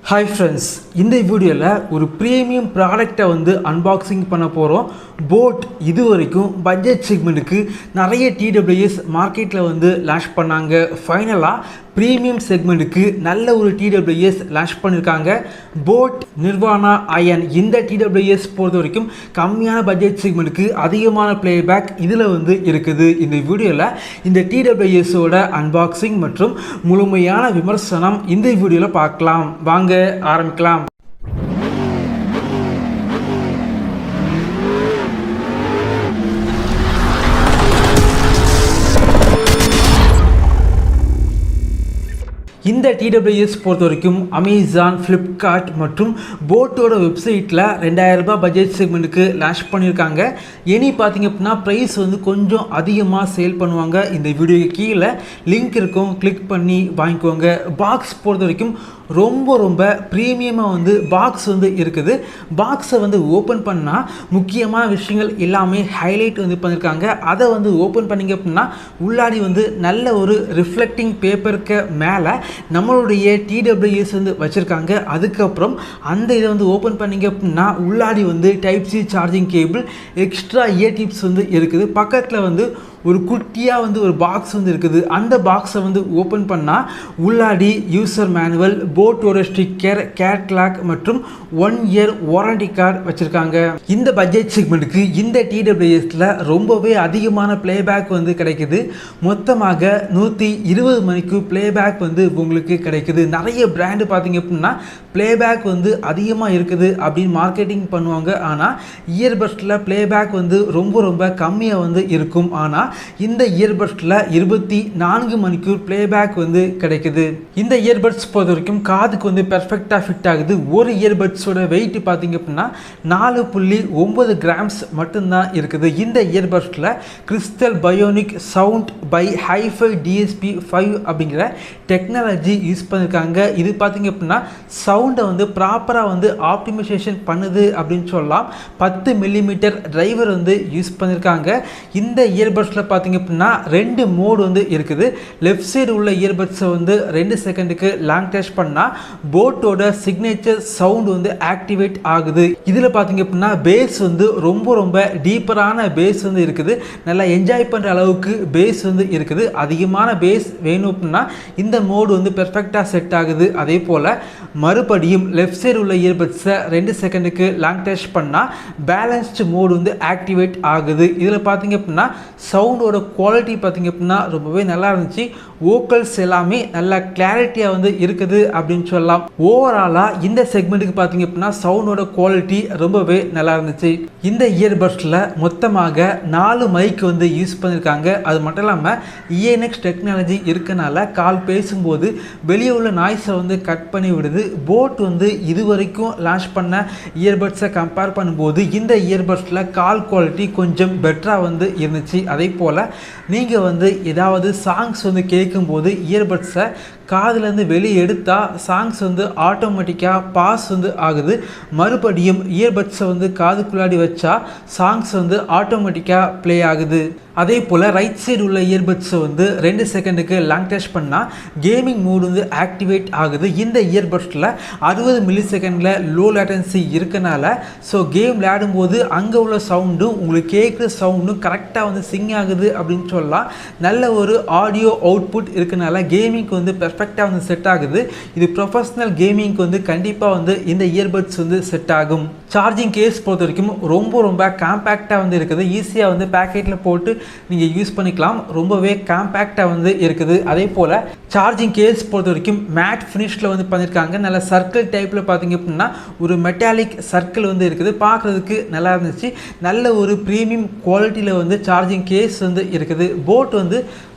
Hi friends, இந்த வீடியோல ஒரு பிரீமியம் ப்ராடக்ட்டை அன்பாக்சிங் பண்ண போறோம். boAt இதுவரைக்கும் பட்ஜெட் செக்மெண்ட்டுக்கு நிறைய TWS மார்க்கெட்ல லான்ச் பண்ணாங்க. ஃபைனலா பிரீமியம் செக்மெண்ட்டுக்கு நல்ல ஒரு TWS லான்ச் பண்ணிருக்காங்க. boAt Nirvana ION இந்த TWS பொறுத்தவரைக்கும் கம்மியான பட்ஜெட் செக்மெண்ட்டுக்கு அதிகமான பிளேபேக் இதுல இருக்குது. இந்த வீடியோல இந்த TWS ஓட அன்பாக்சிங் மற்றும் முழுமையான விமர்சனம் இந்த வீடியோல பார்க்கலாம். வாங்க ஆரம்பிக்கலாம். இந்த TWS பொறுத்தவரைக்கும் அமேசான், ஃப்ளிப்கார்ட் மற்றும் boAtோட வெப்சைட்டில் 2000 ரூபாய் பட்ஜெட் செக்மெண்ட்டுக்கு லான்ச் பண்ணியிருக்காங்க. இனி பார்த்தீங்க அப்படின்னா ப்ரைஸ் கொஞ்சம் அதிகமாக சேல் பண்ணுவாங்க. இந்த வீடியோக்கு கீழே லிங்க் இருக்கும், கிளிக் பண்ணி வாங்கிக்கோங்க. பாக்ஸ் பொறுத்த வரைக்கும் ரொம்ப ப்ரீமியமாக பாக்ஸ் இருக்குது. பாக்ஸை ஓப்பன் பண்ணால் முக்கியமான விஷயங்கள் எல்லாமே ஹைலைட் பண்ணியிருக்காங்க. அதை ஓப்பன் பண்ணிங்க அப்படின்னா உள்ளாடி நல்ல ஒரு ரிஃப்ளெக்டிங் பேப்பருக்கு மேலே நம்மளுடைய TWS வச்சுருக்காங்க. அதுக்கப்புறம் அந்த இதை ஓப்பன் பண்ணிங்க அப்படின்னா உள்ளாடி type C charging cable, extra year tips இருக்குது. பக்கத்தில் ஒரு குட்டியாக ஒரு பாக்ஸ் இருக்குது. அந்த பாக்ஸை ஓப்பன் பண்ணால் உள்ளாடி யூசர் மேனுவல், boAtோட ஸ்டிக்கர், கேட்லாக் மற்றும் 1 இயர் வாரண்டி கார்டு வச்சுருக்காங்க. இந்த பட்ஜெட் செக்மெண்ட்டுக்கு இந்த TWSல ரொம்பவே அதிகமான பிளேபேக் கிடைக்குது. மொத்தமாக 120 மணிக்கு பிளேபேக் உங்களுக்கு கிடைக்குது. நிறைய பிராண்டு பார்த்தீங்க அப்படின்னா பிளேபேக் அதிகமாக இருக்குது அப்படின்னு மார்க்கெட்டிங் பண்ணுவாங்க. ஆனால் இயர்பட்ஸில் பிளேபேக் ரொம்ப கம்மியாக இருக்கும். ஆனால் இந்த இயர்பட்ஸில் 24 மணிக்கூர் பிளேபேக் கிடைக்குது. இந்த இயர்பட்ஸ் பொறுத்த வரைக்கும் காதுக்கு பெர்ஃபெக்டாக ஃபிட் ஆகுது. ஒரு இயர்பட்ஸோட வெயிட் பார்த்தீங்க அப்படின்னா 4.9 கிராம்ஸ் மட்டும்தான் இருக்குது. இந்த இயர்பட்ஸில் crystal bionic sound by hi fi DSP 5 அப்படிங்கிற டெக்னாலஜி யூஸ் பண்ணியிருக்காங்க. இது பார்த்தீங்க அப்படின்னா சவுண்டை ப்ராப்பராக ஆப்டிமைசேஷன் பண்ணுது அப்படின்னு சொல்லலாம். 10 மில்லிமீட்டர் டிரைவர் யூஸ் பண்ணியிருக்காங்க. இந்த இயர்பட்ஸில் பார்த்தீங்க அப்படின்னா 2 மோடு இருக்குது. லெஃப்ட் சைடு உள்ள இயர்பட்ஸை 2 செகண்டுக்கு லாங் டச் பண்ணால் boAtோட சிக்னேச்சர் சவுண்ட் ஆக்டிவேட் ஆகுது. இதில் பார்த்தீங்க அப்படின்னா பேஸ் ரொம்ப டீப்பரான பேஸ் இருக்குது. நல்லா என்ஜாய் பண்ணுற அளவுக்கு பேஸ் இருக்குது. அதிகமான பேஸ் வேணும் அப்படின்னா இந்த மோடு பெர்ஃபெக்டாக செட் ஆகுது. அதே போல் மறுபடியும் லெஃப்ட் சைடு உள்ள இயர்பட்ஸை 2 செகண்டுக்கு லாங் டச் பண்ணால் பேலன்ஸ்டு மோடு ஆக்டிவேட் ஆகுது. இதில் பார்த்தீங்க அப்படின்னா சவுண்டோட குவாலிட்டி பார்த்தீங்க அப்படின்னா ரொம்பவே நல்லா இருந்துச்சு. வோக்கல்ஸ் எல்லாமே நல்லா கிளாரிட்டியாக இருக்குது அப்படின்னு சொல்லலாம். ஓவராலாக இந்த செக்மெண்ட்டுக்கு பார்த்தீங்க அப்படின்னா சவுண்டோட குவாலிட்டி ரொம்பவே நல்லா இருந்துச்சு. இந்த இயர்பட்ஸில் மொத்தமாக 4 மைக் யூஸ் பண்ணியிருக்காங்க. அது மட்டும் இல்லாமல் ENx டெக்னாலஜி இருக்கனால கால் பேசும்போது வெளியே உள்ள நாய்ஸை கட் பண்ணி விடுது. boAt இது வரைக்கும் லான்ச் பண்ண இயர்பட்ஸை கம்பேர் பண்ணும்போது இந்த இயர்பட்ஸில் கால் குவாலிட்டி கொஞ்சம் பெட்டராக இருந்துச்சு. அதே போல் நீங்கள் ஏதாவது சாங்ஸ் கேட்கும்போது இயர்பட்ஸை காதுலேருந்து வெளியே எடுத்தால் சாங்ஸ் ஆட்டோமேட்டிக்காக பாஸ் ஆகுது. மறுபடியும் இயர்பட்ஸை காதுக்குள்ளாடி வச்சா சாங்ஸ் ஆட்டோமேட்டிக்காக ப்ளே ஆகுது. அதே போல் ரைட் சைடு உள்ள இயர்பட்ஸை 2 செகண்டுக்கு லாங் டச் பண்ணால் கேமிங் மோடு ஆக்டிவேட் ஆகுது. இந்த இயர்பட்ஸில் 60 மில்லி செகண்டில் லோ லேட்டன்சி இருக்கனால ஸோ கேம் விளையாடும்போது அங்கே உள்ள சவுண்டும் உங்களுக்கு கேட்குற சவுண்டும் கரெக்டாக சிங் ஆகுது அப்படின்னு சொல்லலாம். நல்ல ஒரு ஆடியோ அவுட்புட் இருக்கனால கேமிங்க்கு பெர்ஃபெக்டாக செட் ஆகுது. இது ப்ரொஃபஷனல் கேமிங்க்கு கண்டிப்பாக இந்த இயர்பட்ஸ் செட் ஆகும். சார்ஜிங் கேஸ் பொறுத்த வரைக்கும் ரொம்ப காம்பேக்டாக இருக்குது. ஈஸியாக பேக்கெட்டில் போட்டு நீங்கள் யூஸ் பண்ணிக்கலாம். ரொம்பவே காம்பேக்டாக இருக்குது. அதே போல் சார்ஜிங் கேஸ் பொறுத்த வரைக்கும் மேட் ஃபினிஷில் பண்ணியிருக்காங்க. நல்ல சர்க்கிள் டைப்பில் பார்த்தீங்க அப்படின்னா ஒரு மெட்டாலிக் சர்க்கிள் இருக்குது. பார்க்குறதுக்கு நல்லா இருந்துச்சு. நல்ல ஒரு ப்ரீமியம் குவாலிட்டியில் சார்ஜிங் கேஸ் இருக்குது. boAt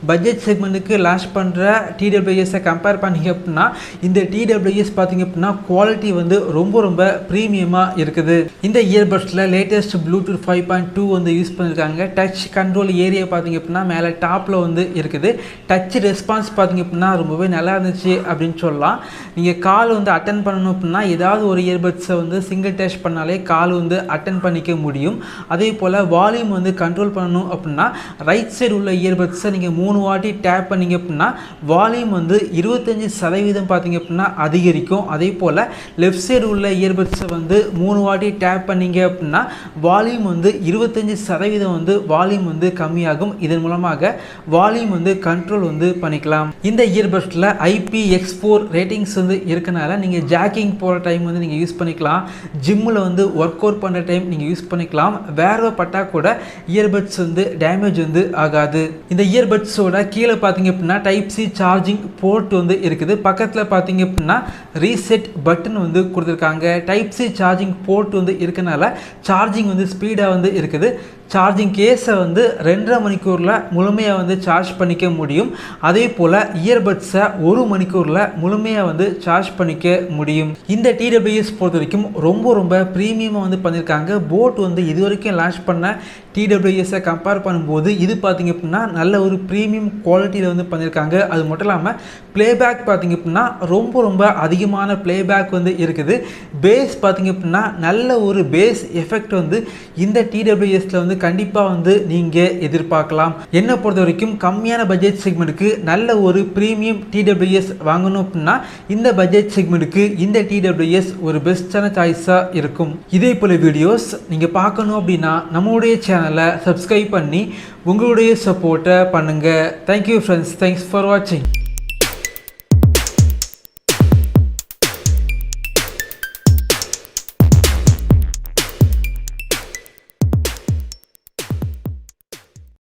பட்ஜெட் செக்மெண்ட்டுக்கு லான்ச் பண்ணுற TWSஐ கம்பேர் பண்ணிங்க அப்படின்னா இந்த TWS பார்த்தீங்க அப்படின்னா குவாலிட்டி ரொம்ப ப்ரீமியமாக இருக்குது. இந்த இயர்பட்ஸில் லேட்டஸ்ட் ப்ளூடூத் 5.2 யூஸ் பண்ணியிருக்காங்க. டச் கண்ட்ரோல் ஏரியா பார்த்திங்க அப்படின்னா மேலே டாப்பில் வந்து இருக்குது. டச் ரெஸ்பான்ஸ் பார்த்திங்க அப்படின்னா ரொம்பவே நல்லா இருந்துச்சு அப்படின்னு சொல்லலாம். நீங்கள் கால் வந்து அட்டன் பண்ணணும் அப்படின்னா ஏதாவது ஒரு இயர்பட்ஸை வந்து சிங்கிள் டச் பண்ணாலே கால் வந்து அட்டன் பண்ணிக்க முடியும். அதே போல் வால்யூம் வந்து கண்ட்ரோல் பண்ணணும் அப்படின்னா ரைட் சைடு உள்ள இயர்பட்ஸை நீங்கள் 3 வாட்டி டேப் பண்ணிங்க அப்படின்னா வால்யூம் வந்து 25% பார்த்திங்க அப்படின்னா அதிகரிக்கும். அதே போல் லெஃப்ட் சைடு உள்ள இயர்பட்ஸை வந்து 3 வாட்டி டேப் பண்ணிங்க அப்படின்னா வால்யூம் வந்து 25% வந்து வால்யூம் வந்து கம்மியாகும். இதன் மூலமாக வால்யூம் வந்து கண்ட்ரோல் வந்து பண்ணிக்கலாம். இந்த இயர்பட்ஸில் IPX4 ரேட்டிங்ஸ் வந்து இருக்கனால நீங்கள் ஜாக்கிங் போகிற டைம் வந்து நீங்கள் யூஸ் பண்ணிக்கலாம். ஜிம்மில் வந்து ஒர்க் அவுட் பண்ணுற டைம் நீங்கள் யூஸ் பண்ணிக்கலாம். வேர்வை பட்டா கூட இயர்பட்ஸ் வந்து டேமேஜ் வந்து ஆகாது. இந்த இயர்பட்ஸோட கீழே பார்த்தீங்க அப்படின்னா டைப் சி சார்ஜிங் போர்ட் வந்து இருக்குது. பக்கத்தில் பார்த்தீங்க அப்படின்னா ரீசெட் பட்டன் வந்து கொடுத்துருக்காங்க. டைப் சி சார்ஜிங் போர்ட் வந்து இருக்கனால சார்ஜிங் வந்து ஸ்பீடாக வந்து இருக்குது. சார்ஜிங் கேஸை வந்து 2.5 மணிக்கூரில் முழுமையாக வந்து சார்ஜ் பண்ணிக்க முடியும். அதே போல் இயர்பட்ஸை 1 மணிக்கூரில் முழுமையாக வந்து சார்ஜ் பண்ணிக்க முடியும். இந்த TWS பொறுத்த வரைக்கும் ரொம்ப ப்ரீமியமாக வந்து பண்ணியிருக்காங்க. போட் வந்து இது வரைக்கும் லான்ச் பண்ண TWSஐ கம்பேர் பண்ணும்போது இது பார்த்திங்க அப்படின்னா நல்ல ஒரு ப்ரீமியம் குவாலிட்டியில் வந்து பண்ணியிருக்காங்க. அது மட்டும் இல்லாமல் ப்ளேபேக் பார்த்திங்க அப்படின்னா ரொம்ப அதிகமான ப்ளேபேக் வந்து இருக்குது. பேஸ் பார்த்திங்க அப்படின்னா நல்ல ஒரு பேஸ் எஃபெக்ட் வந்து இந்த TWSல வந்து கண்டிப்பாக வந்து நீங்கள் எதிர்பார்க்கலாம். என்னை பொறுத்த வரைக்கும் கம்மியான பட்ஜெட் செக்மெண்ட்டுக்கு நல்ல ஒரு ப்ரீமியம் TWS வாங்கணும் அப்படின்னா இந்த பட்ஜெட் செக்மெண்ட்டுக்கு இந்த TWS ஒரு பெஸ்ட்டான சாய்ஸாக இருக்கும். இதே போல் வீடியோஸ் நீங்கள் பார்க்கணும் அப்படின்னா நம்மளுடைய சேனலை சப்ஸ்கிரைப் பண்ணி உங்களுடைய சப்போர்ட்டை பண்ணுங்கள். Thank you friends. தேங்க்ஸ் ஃபார் வாட்சிங்.